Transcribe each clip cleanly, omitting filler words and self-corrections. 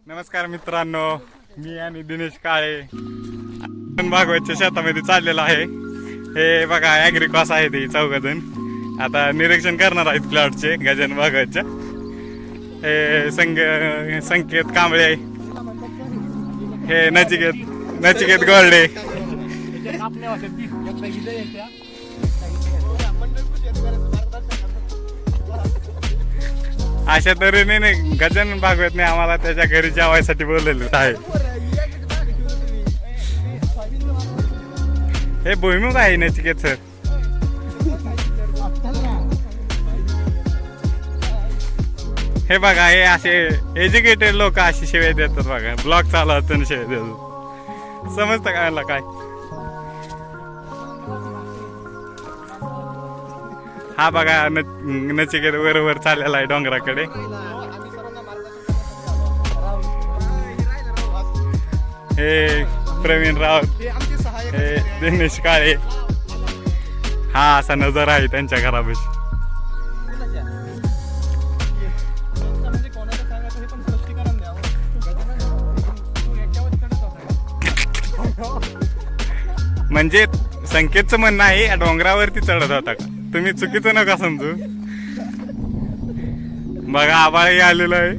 नमस्कार मित्रांनो, मी आणि दिनेश काळे भागवतच्या शेतामध्ये चाललेलो आहे. हे बघा ॲग्रिकॉस आहे ते चौघजण आता निरीक्षण करणार आहेत प्लॉटचे गजानन भागवतच्या. हे संकेत कांबळे, हे नचिकेत गोल्डे. अशा तऱ्हेने गजानन भागवतने आम्हाला त्याच्या घरी जेवायसाठी बोलवलेलं आहे. हे भुईमुग आहे नचिकेत सर. हे बघा, हे असे एज्युकेटेड लोक अशी शिवाय देतात बघा. ब्लॉग चालू असताना शिवाय देतात. समजतं का मला काय? हा बघा नचिकेत बरोबर चाललेला आहे डोंगराकडे. हे प्रवीण राऊत, हे दिनेश काळे. हा असा नजारा आहे त्यांच्या घरापाशी. म्हणजे संकेतचं म्हणणं आहे या डोंगरावरती चढत होता का? तुम्ही चुकीचं नका समजू. बघा आबाळही आलेलं आहे.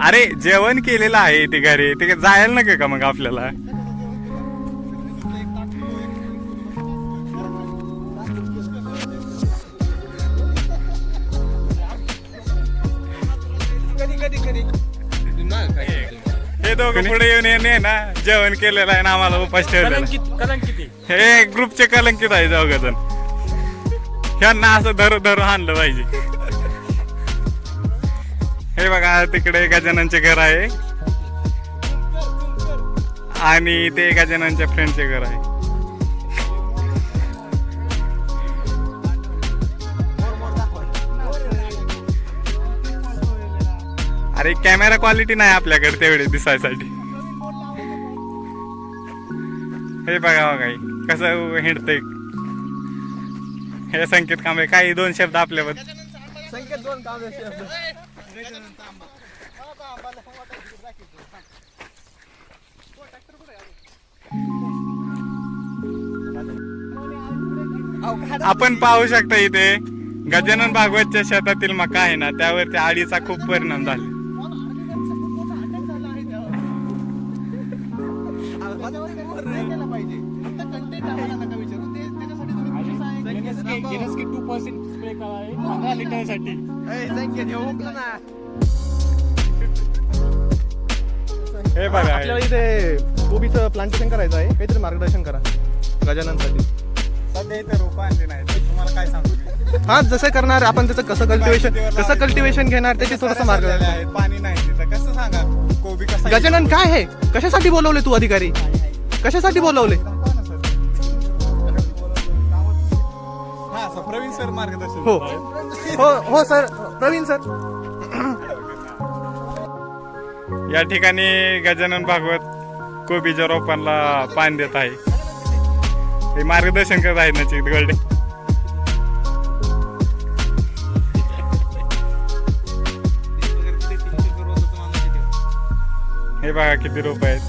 अरे जेवण केलेलं आहे ते घरी, ते जायला नका का मग आपल्याला? हे दोघं पुढे येऊन येणे ना, जेवण केलेलं आहे ना आम्हाला उपास ठेवलेला. हे ग्रुपचे कलंकित आहे दोघजण. ह्यांना असं धरू आणलं पाहिजे. हे बघा तिकडे गजाननचे घर आहे आणि ते गजाननच्या फ्रेंडचे घर आहे. अरे कॅमेरा क्वालिटी नाही आपल्याकडे तेवढे दिसायसाठी. हे बघा कसं हिंडतंय. हे संकेत कांबळे. काही दोन शब्द आपल्याबद्दल. संकेत दोन कांबळे. आपण पाहू शकता इथे गजानन भागवतच्या शेतातील मका आहे ना, त्यावरती आळीचा खूप परिणाम झाला. हे बघा आपल्याला इथे कोबीचं प्लांटेशन करायचं आहे. काहीतरी मार्गदर्शन करा गजाननसाठी. सध्या इथे रोपं आणली नाही, तुम्हाला काय सांगू? हा जसं करणार आपण त्याचं कसं कल्टिवेशन घेणार त्याची थोडंसं मार्गदर्शन. पाणी नाही तिथं, कसं सांगा कोबी कसं? गजानन काय आहे? कशासाठी बोलवले तू अधिकारी? कशासाठी बोलवले? प्रवीण सर मार्गदर्शन. हो हो हो सर, प्रवीण सर. या ठिकाणी गजानन भागवत कोबीच्या रोपांना पाणी देत आहे. हे मार्गदर्शन करत आहेत नचिकेत गोल्डे. हे बघा किती रोप आहेत.